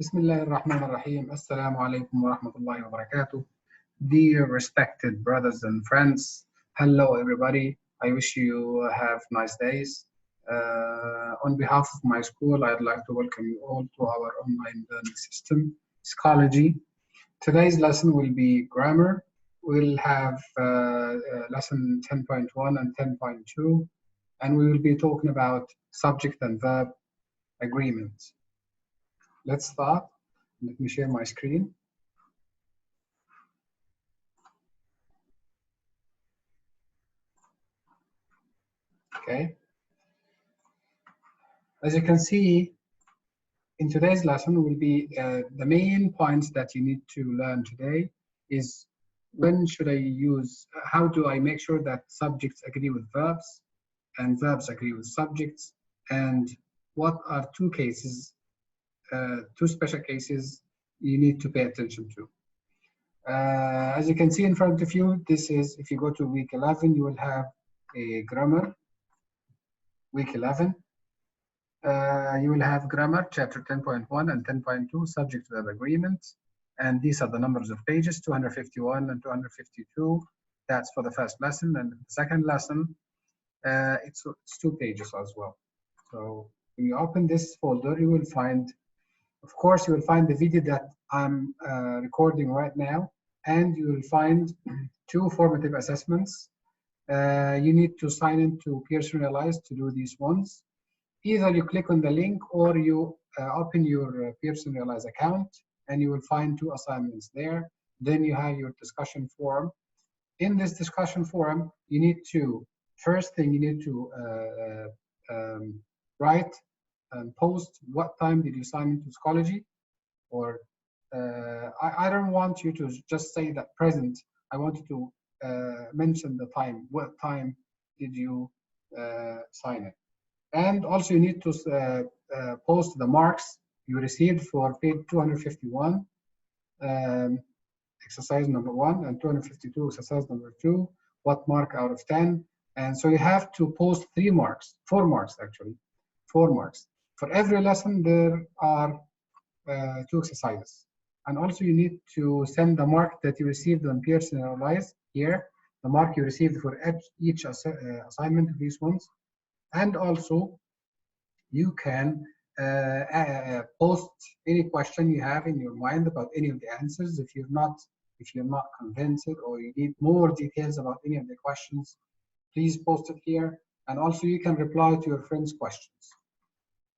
Bismillahirrahmanirrahim. Assalamu alaikum wa rahmatullahi wa barakatuh. Dear respected brothers and friends, hello everybody. I wish you have nice days. On behalf of my school, I'd like to welcome you all to our online learning system, Schoology. Today's lesson will be grammar. We'll have lesson 10.1 and 10.2, and we will be talking about subject and verb agreements. Let's start. Let me share my screen. Okay. As you can see, in today's lesson will be the main points that you need to learn today is when should I use, how do I make sure that subjects agree with verbs and verbs agree with subjects, and what are two cases, two special cases you need to pay attention to. As you can see in front of you, this is, if you go to week 11, you will have a grammar, week 11. You will have grammar, chapter 10.1 and 10.2, subject verb agreements. And these are the numbers of pages, 251 and 252. That's for the first lesson. And the second lesson, it's 2 pages as well. So when you open this folder, you will find, of course, you will find the video that I'm recording right now. And you will find 2 formative assessments. You need to sign in to Personalize to do these ones. Either you click on the link or you open your Personalize account and you will find 2 assignments there. Then you have your discussion forum. In this discussion forum, you need to, first thing you need to write and post what time did you sign into Schoology, or I don't want you to just say that present. I want you to mention the time. What time did you sign in? And also you need to post the marks you received for page 251, exercise number 1, and 252, exercise number 2, what mark out of 10. And so you have to post 4 marks actually, 4 marks. For every lesson, there are 2 exercises. And also you need to send the mark that you received on Personalize here, the mark you received for each assignment of these ones. And also, you can post any question you have in your mind about any of the answers. If you're not convinced or you need more details about any of the questions, please post it here. And also, you can reply to your friends' questions.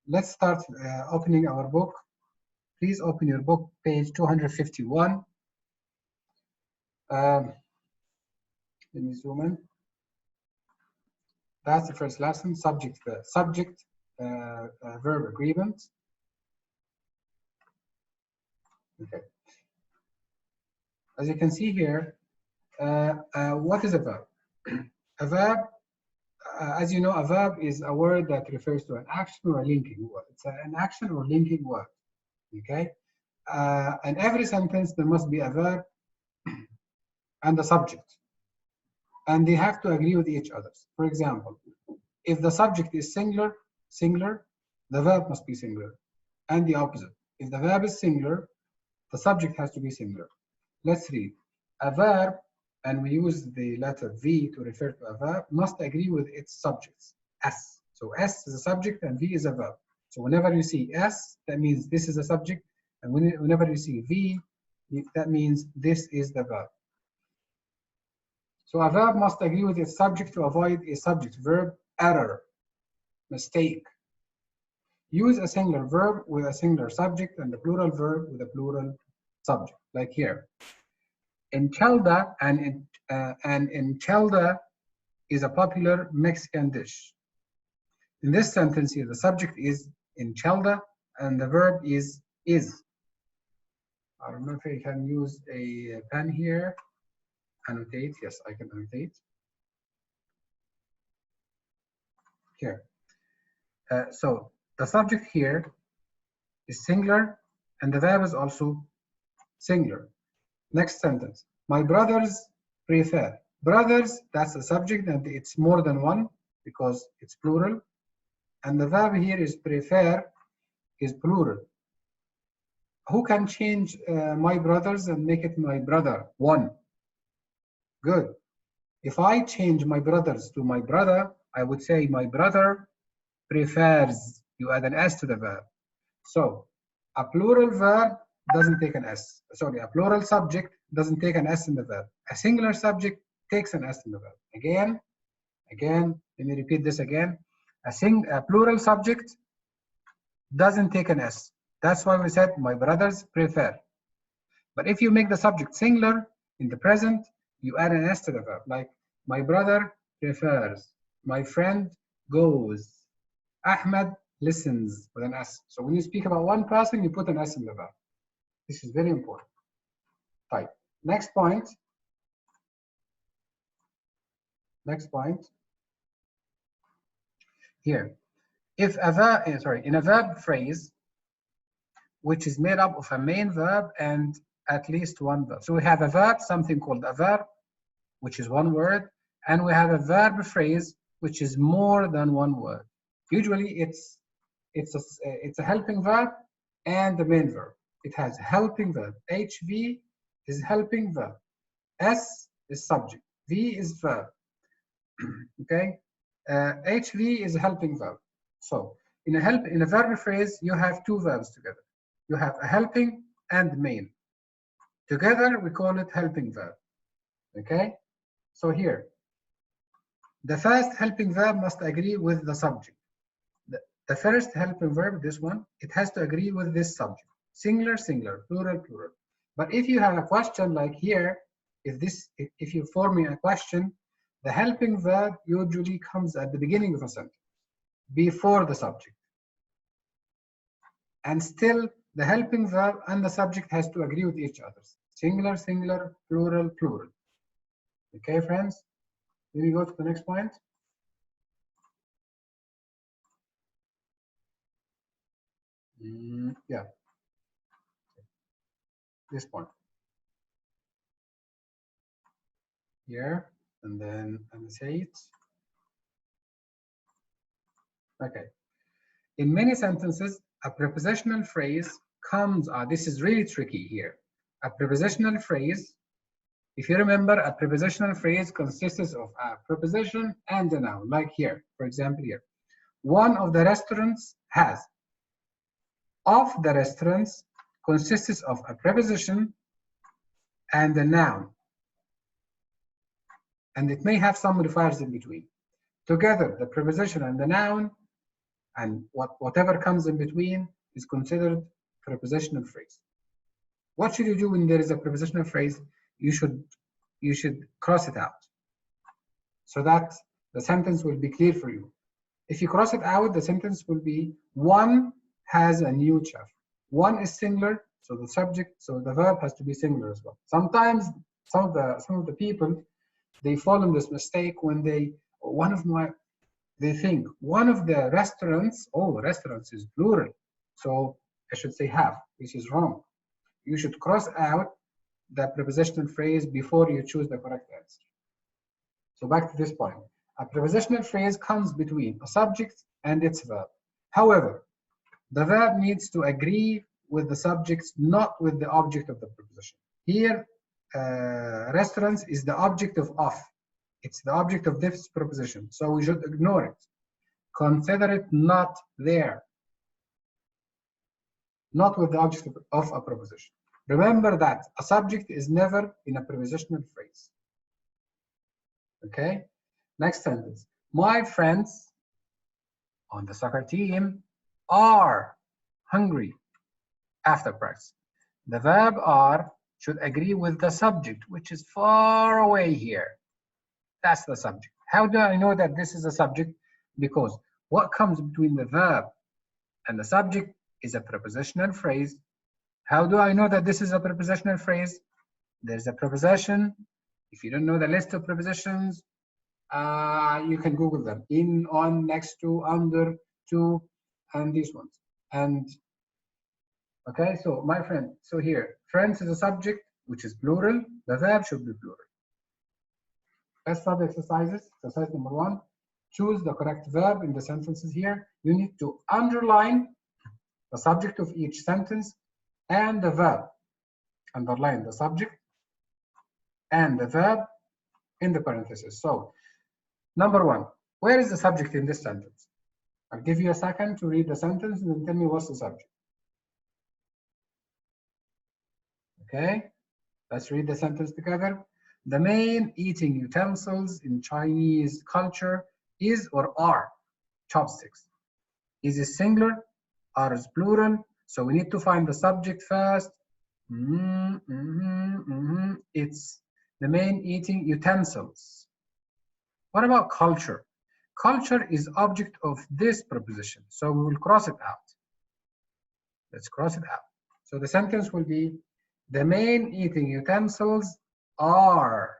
Let's start opening our book. Please open your book, page 251. Let me zoom in. That's the first lesson, subject verb agreement. Okay. As you can see here, what is a verb? A verb, as you know, a verb is a word that refers to an action or a linking word. It's an action or linking word. Okay. In every sentence, there must be a verb and a subject, and they have to agree with each other. For example, if the subject is singular, the verb must be singular, and the opposite. If the verb is singular, the subject has to be singular. Let's read. A verb, and we use the letter V to refer to a verb, must agree with its subjects, S. So S is a subject and V is a verb. So whenever you see S, that means this is a subject, and whenever you see V, that means this is the verb. So a verb must agree with its subject to avoid a subject-verb error, mistake. Use a singular verb with a singular subject and a plural verb with a plural subject, like here. Enchalada and enchalada is a popular Mexican dish. In this sentence here, the subject is enchalada and the verb is. I don't know if I can use a pen here. Annotate, yes, I can annotate. Here. So the subject here is singular and the verb is also singular. Next sentence. My brothers prefer. Brothers, that's the subject and it's more than one because it's plural. And the verb here is prefer is plural. Who can change my brothers and make it my brother? One. Good. If I change my brothers to my brother, I would say my brother prefers. You add an S to the verb. So a plural verb doesn't take an S. Sorry, a plural subject doesn't take an S in the verb. A singular subject takes an S in the verb. Again, let me repeat this again. A plural subject doesn't take an S. That's why we said my brothers prefer. But if you make the subject singular in the present, you add an S to the verb, like my brother prefers, my friend goes, Ahmed listens with an S. So when you speak about one person, you put an S in the verb. This is very important. Right. Next point. Here. If a verb, in a verb phrase, which is made up of a main verb and at least one verb. So we have a verb, something called a verb, which is one word, and we have a verb phrase, which is more than one word. Usually it's a helping verb and the main verb. It has helping verb. HV is helping verb. S is subject. V is verb. Okay. HV is helping verb. So in a verb phrase, you have two verbs together. You have a helping and main. Together we call it helping verb. Okay. So here, the first helping verb must agree with the subject. The first helping verb, this one, it has to agree with this subject. Singular, singular, plural, plural. But if you have a question like here, if you're forming a question, the helping verb usually comes at the beginning of a sentence, before the subject. And still, the helping verb and the subject has to agree with each other. Singular, singular, plural, plural. Okay, friends? Let me go to the next point. Yeah. This point. Here, and then say it. Okay. In many sentences, a prepositional phrase comes, this is really tricky here. A prepositional phrase, if you remember, a prepositional phrase consists of a preposition and a noun, like here, for example, here. One of the restaurants has. Of the restaurants consists of a preposition and a noun. And it may have some modifiers in between. Together, the preposition and the noun and whatever comes in between is considered prepositional phrase. What should you do when there is a prepositional phrase? You should cross it out so that the sentence will be clear for you. If you cross it out, the sentence will be one has a new chef. One is singular, so the verb has to be singular as well. Sometimes some of the people, they fall in this mistake when they think one of the restaurants, restaurants is plural, so I should say have, which is wrong. You should cross out the prepositional phrase before you choose the correct answer. So back to this point. A prepositional phrase comes between a subject and its verb. However, the verb needs to agree with the subject, not with the object of the preposition. Here, restaurants is the object of. It's the object of this preposition, so we should ignore it. Consider it not there, not with the object of a preposition. Remember that a subject is never in a prepositional phrase. Okay, next sentence. My friends on the soccer team are hungry after practice. The verb are should agree with the subject, which is far away here. That's the subject. How do I know that this is a subject? Because what comes between the verb and the subject is a prepositional phrase. How do I know that this is a prepositional phrase? There's a preposition. If you don't know the list of prepositions, you can Google them. In, on, next to, under, to, and these ones. And okay, so my friend. So here, friends is a subject, which is plural. The verb should be plural. Let's start the exercises. Exercise number 1. Choose the correct verb in the sentences here. You need to underline the subject of each sentence and the verb. Underline the subject and the verb in the parentheses. So, number one, where is the subject in this sentence? I'll give you a second to read the sentence and then tell me what's the subject. Okay, let's read the sentence together. The main eating utensils in Chinese culture is or are chopsticks. Is it singular or is plural? So we need to find the subject first. It's the main eating utensils. What about culture? Culture is object of this preposition, so we will cross it out. Let's cross it out. So the sentence will be, the main eating utensils are.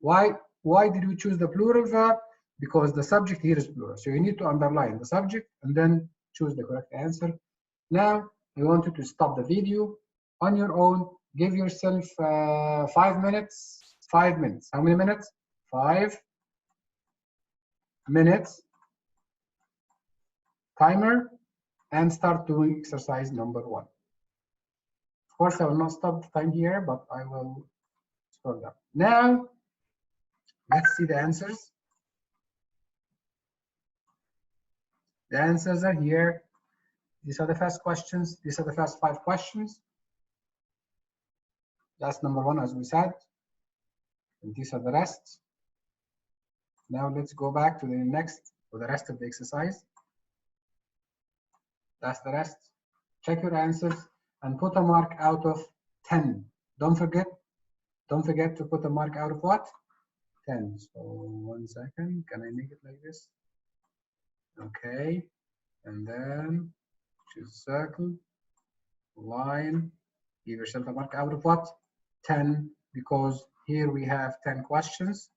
Why did we choose the plural verb? Because the subject here is plural. So you need to underline the subject and then choose the correct answer. Now, I want you to stop the video on your own. Give yourself 5 minutes. 5 minutes. How many minutes? 5 minutes. Timer. And start doing exercise number 1. Of course, I will not stop the time here, but I will scroll down. Now, let's see the answers. The answers are here. These are the first questions. These are the first 5 questions. That's number 1, as we said. And these are the rest. Now let's go back to the next, for the rest of the exercise. That's the rest. Check your answers and put a mark out of 10. Don't forget to put a mark out of what? 10. So 1 second. Can I make it like this? Okay. And then choose circle, line, give yourself a mark out of what? 10, because here we have 10 questions.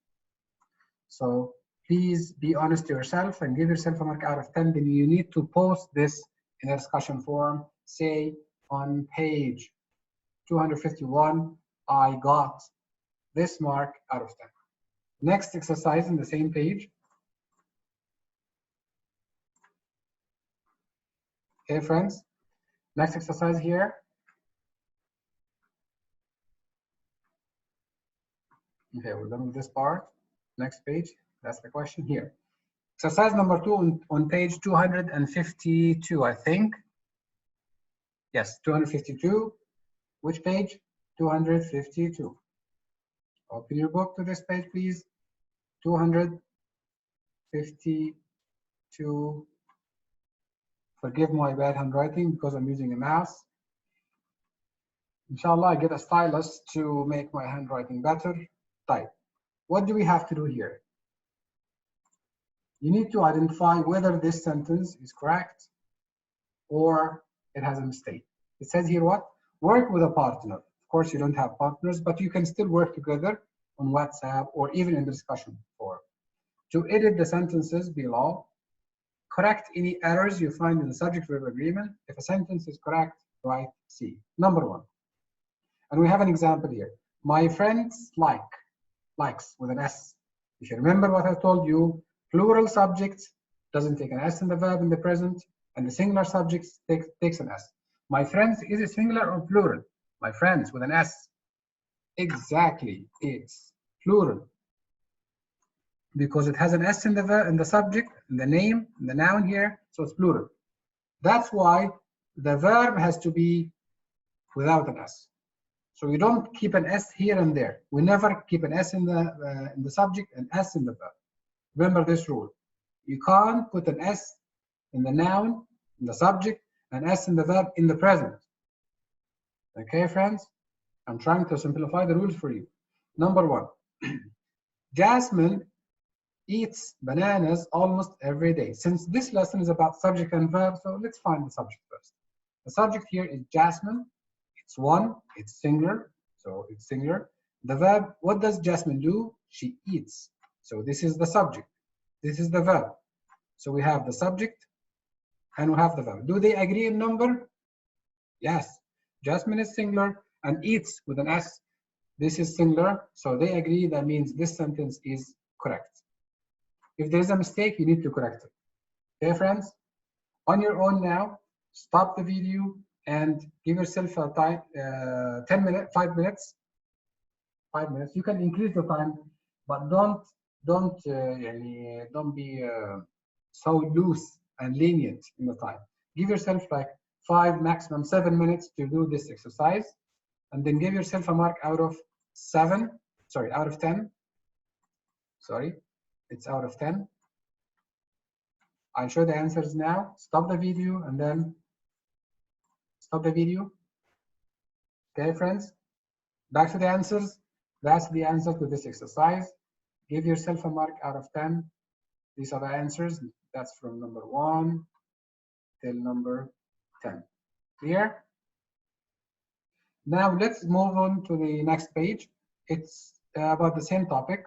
So please be honest to yourself and give yourself a mark out of 10. Then you need to post this in a discussion forum. Say on page 251, I got this mark out of 10. Next exercise in the same page. Okay, friends. Next exercise here. Okay, we're done with this part. Next page. That's the question here. Exercise number 2 on page 252, I think. Yes, 252. Which page? 252. Open your book to this page, please. 252. Forgive my bad handwriting because I'm using a mouse. Inshallah, I get a stylus to make my handwriting better. Type. What do we have to do here? You need to identify whether this sentence is correct or it has a mistake. It says here what? Work with a partner. Of course, you don't have partners, but you can still work together on WhatsApp or even in the discussion forum. To edit the sentences below, correct any errors you find in the subject-verb agreement. If a sentence is correct, write C. Number 1. And we have an example here. My friends likes with an S. If you remember what I told you, plural subject doesn't take an S in the verb in the present, and the singular subject takes an S. My friends, is it singular or plural? My friends with an S. Exactly, it's plural. Because it has an S in the verb, in the subject, in the name, in the noun here, so it's plural. That's why the verb has to be without an S. So we don't keep an S here and there. We never keep an S in the subject and S in the verb. Remember this rule. You can't put an S in the noun, in the subject, and S in the verb in the present. Okay, friends? I'm trying to simplify the rules for you. Number 1. Jasmine eats bananas almost every day. Since this lesson is about subject and verb, so let's find the subject first. The subject here is Jasmine. It's 1, it's singular, so it's singular. The verb, what does Jasmine do? She eats. So this is the subject. This is the verb. So we have the subject and we have the verb. Do they agree in number? Yes. Jasmine is singular and eats with an S. This is singular, so they agree. That means this sentence is correct. If there is a mistake, you need to correct it. Okay, friends? On your own now, stop the video and give yourself a time, 10 minutes, 5 minutes. 5 minutes. You can increase the time, but don't be so loose and lenient in the time. Give yourself like 5, maximum 7 minutes to do this exercise, and then give yourself a mark out of 7. Sorry, out of 10. Sorry, it's out of 10. I'll show the answers now. Stop the video and then stop the video. Okay, friends, back to the answers. That's the answer to this exercise. Give yourself a mark out of 10. These are the answers. That's from number 1 till number 10. Clear? Now let's move on to the next page. It's about the same topic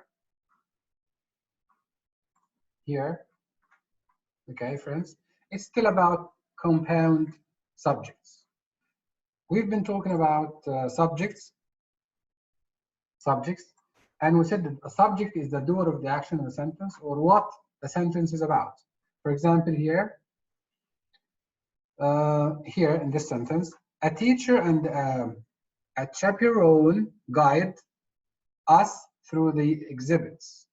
here. Okay, friends. It's still about compound subjects. We've been talking about subjects, and we said that a subject is the doer of the action of a sentence or what the sentence is about. For example, here in this sentence, a teacher and a chaperone guide us through the exhibits.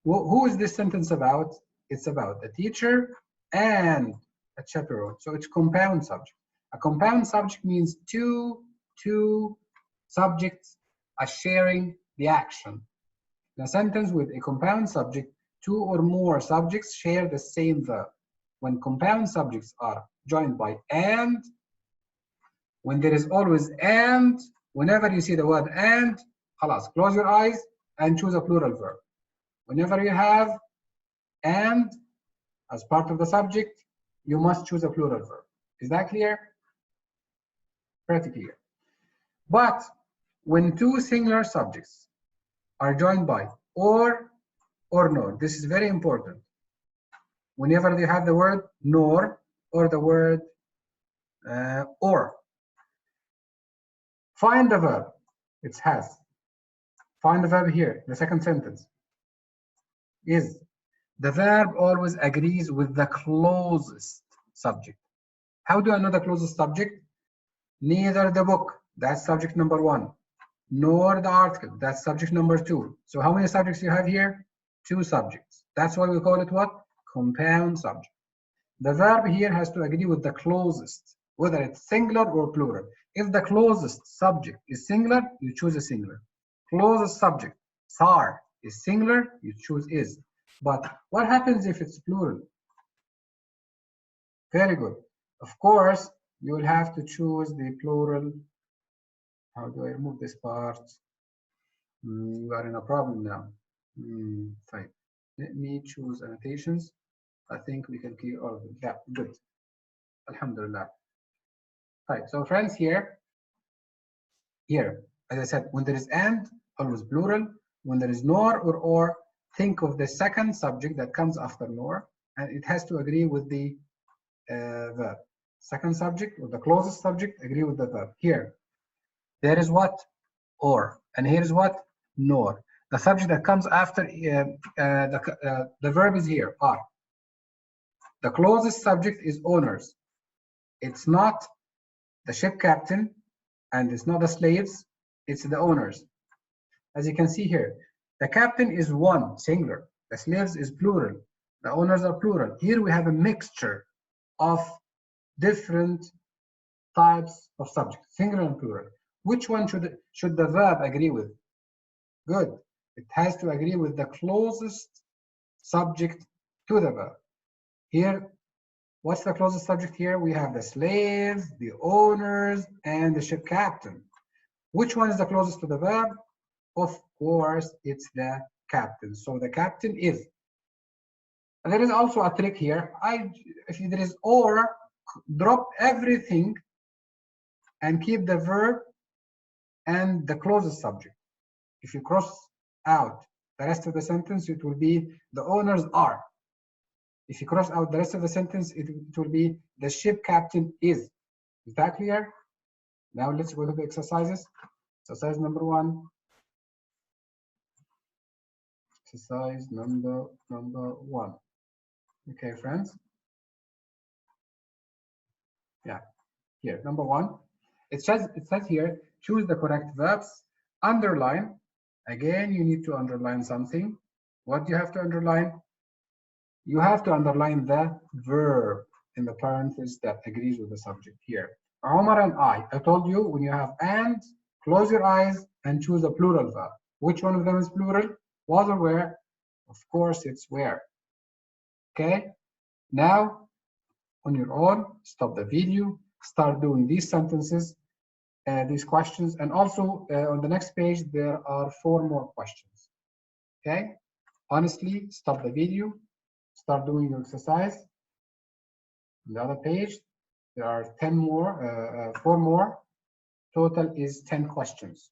Who is this sentence about? It's about a teacher and a chaperone. So it's compound subject. A compound subject means two subjects are sharing the action. In a sentence with a compound subject, 2 or more subjects share the same verb. When compound subjects are joined by and, when there is always and, whenever you see the word and, خلاص, close your eyes and choose a plural verb. Whenever you have and as part of the subject, you must choose a plural verb. Is that clear? Pretty clear. But when 2 singular subjects are joined by or nor, this is very important. Whenever you have the word nor or the word or, find the verb. It has. Find the verb here, the second sentence. Is the verb always agrees with the closest subject. How do I know the closest subject? Neither the book, that's subject number 1, nor the article, that's subject number 2. So how many subjects you have here? 2 subjects. That's why we call it what? Compound subject. The verb here has to agree with the closest, whether it's singular or plural. If the closest subject is singular, you choose a singular. Closest subject, sar, is singular, you choose is. But what happens if it's plural? Very good. Of course, you will have to choose the plural. How do I remove this part? We are in a problem now. Fine. Let me choose annotations. I think we can clear all of them. Yeah, good. Alhamdulillah. Right. So friends, here, as I said, when there is and, always plural. When there is nor or, think of the second subject that comes after nor, and it has to agree with the verb. Second subject or the closest subject agree with the verb. Here, there is what? Or. And here is what? Nor. The subject that comes after the verb is here, are. The closest subject is owners. It's not the ship captain and it's not the slaves, it's the owners. As you can see here, the captain is 1, singular. The slaves is plural. The owners are plural. Here we have a mixture of different types of subjects, singular and plural. Which one should the verb agree with? Good. It has to agree with the closest subject to the verb. Here, what's the closest subject here? We have the slaves, the owners, and the ship captain. Which one is the closest to the verb? Of course, it's the captain. So the captain is. And there is also a trick here. If there is or, drop everything and keep the verb and the closest subject. If you cross out the rest of the sentence, it will be the owners are. If you cross out the rest of the sentence, it will be the ship captain is. Is that clear? Now let's go to the exercises. Exercise number 1. Exercise number 1. Okay, friends. Yeah. here. Number one, it says here, choose the correct verbs, underline. Again, you need to underline something. What do you have to underline? You have to underline the verb in the parenthesis that agrees with the subject here. Omar and I told you when you have and, close your eyes and choose a plural verb. Which one of them is plural? Was or were? Of course, it's where. Okay? Now, on your own, stop the video, start doing these sentences, these questions, and also on the next page, there are 4 more questions. Okay? Honestly, stop the video, start doing your exercise. On the other page, there are 10 more, 4 more. Total is 10 questions.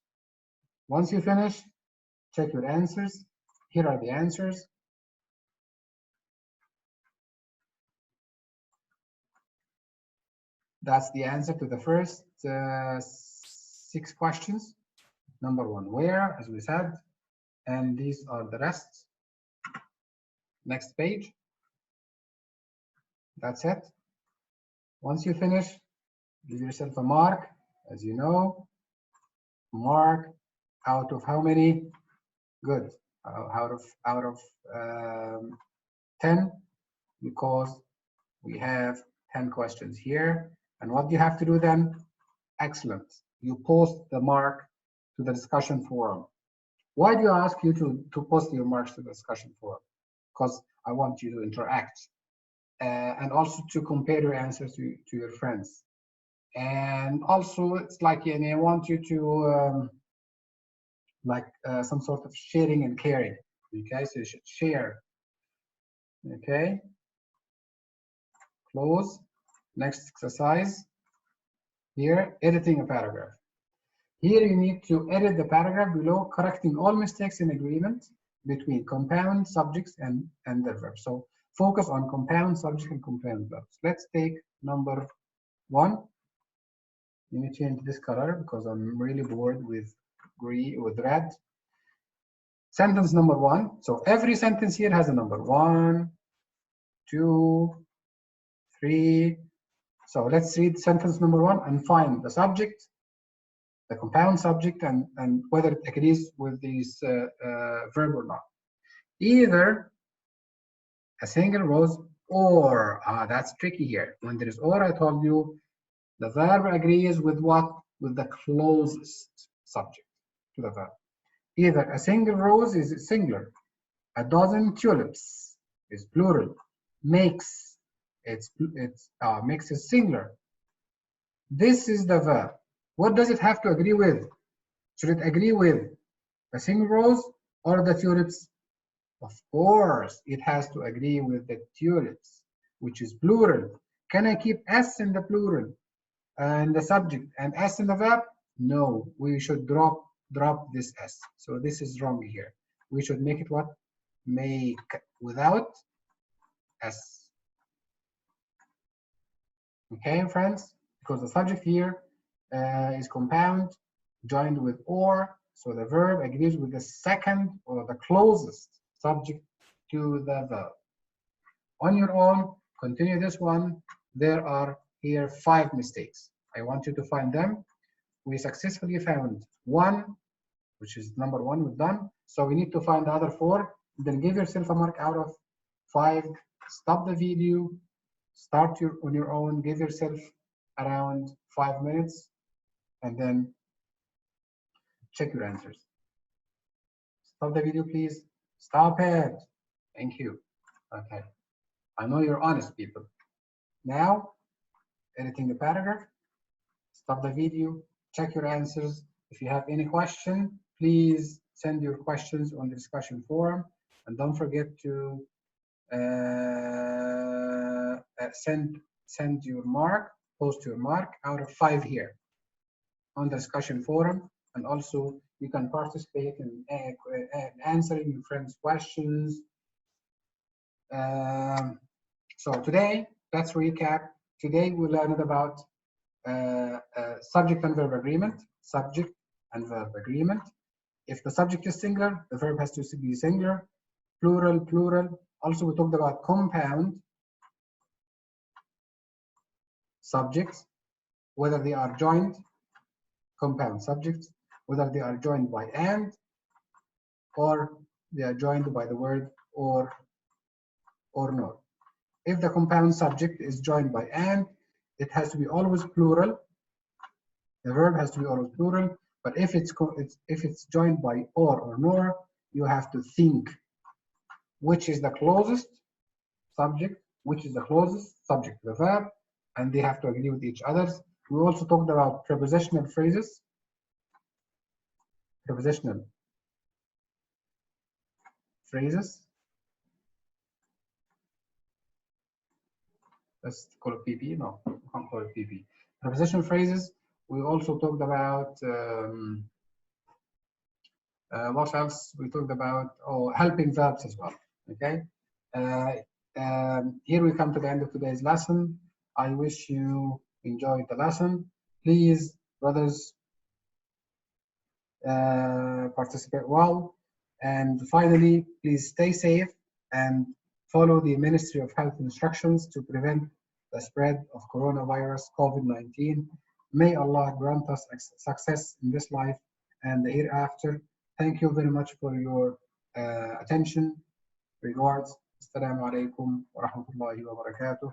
Once you finish, check your answers. Here are the answers. That's the answer to the first 6 questions. Number 1, where, as we said, and these are the rest. Next page. That's it. Once you finish, give yourself a mark. As you know, mark out of how many? Good. Out of 10, because we have 10 questions here. And what do you have to do then? Excellent. You post the mark to the discussion forum. Why do I ask you to post your marks to the discussion forum? Because I want you to interact and also to compare your answers to your friends. And also, it's like, I want you to some sort of sharing and caring. Okay, so you should share. Okay, close. Next exercise. Here, editing a paragraph. Here you need to edit the paragraph below, correcting all mistakes in agreement between compound subjects and the verb. So focus on compound subject and compound verbs. Let's take number 1. Let me change this color because I'm really bored with red. Sentence number 1. So every sentence here has a number 1, 2, 3. So let's read sentence number 1 and find the subject, the compound subject, and whether it agrees with this verb or not. Either a single rose or, that's tricky here. When there is or, I told you the verb agrees with what? With the closest subject to the verb. Either a single rose is singular, a dozen tulips is plural, makes is singular. This is the verb. What does it have to agree with? Should it agree with the single rose or the tulips? Of course, it has to agree with the tulips, which is plural. Can I keep S in the plural and the subject and S in the verb? No, we should drop this S. So this is wrong here. We should make it what? Make, without S. Okay, friends? Because the subject here is compound joined with or, so the verb agrees with the second or the closest subject to the verb. On your own, continue this one. There are here 5 mistakes. I want you to find them. We successfully found 1, which is number 1 we've done. So we need to find the other 4. Then give yourself a mark out of 5. Stop the video. Start on your own. Give yourself around 5 minutes, and then check your answers. Stop the video, please. Stop it. Thank you. Okay. I know you're honest people. Now, editing the paragraph. Stop the video. Check your answers. If you have any question, please send your questions on the discussion forum, and don't forget to send your mark, post your mark out of 5 here on the discussion forum, and also you can participate in answering your friends' questions. So today, let's recap. Today we learned about subject and verb agreement. Subject and verb agreement. If the subject is singular, the verb has to be singular. Plural, plural. Also, we talked about compound subjects. whether they are joined, compound subjects, whether they are joined by and, or they are joined by the word or nor. If the compound subject is joined by and, it has to be always plural. The verb has to be always plural. But if it's joined by or nor, you have to think which is the closest subject, which is the closest subject to the verb, and they have to agree with each other. We also talked about prepositional phrases. Prepositional phrases. Let's call it PP. No, we can't call it PP. Prepositional phrases. We also talked about what else? We talked about helping verbs as well. Okay. Here we come to the end of today's lesson. I wish you enjoyed the lesson. Please, brothers, participate well. And finally, please stay safe and follow the Ministry of Health instructions to prevent the spread of coronavirus COVID-19. May Allah grant us success in this life and the hereafter. Thank you very much for your attention. Regards. Assalamu alaikum wa rahmatullahi wa barakatuh.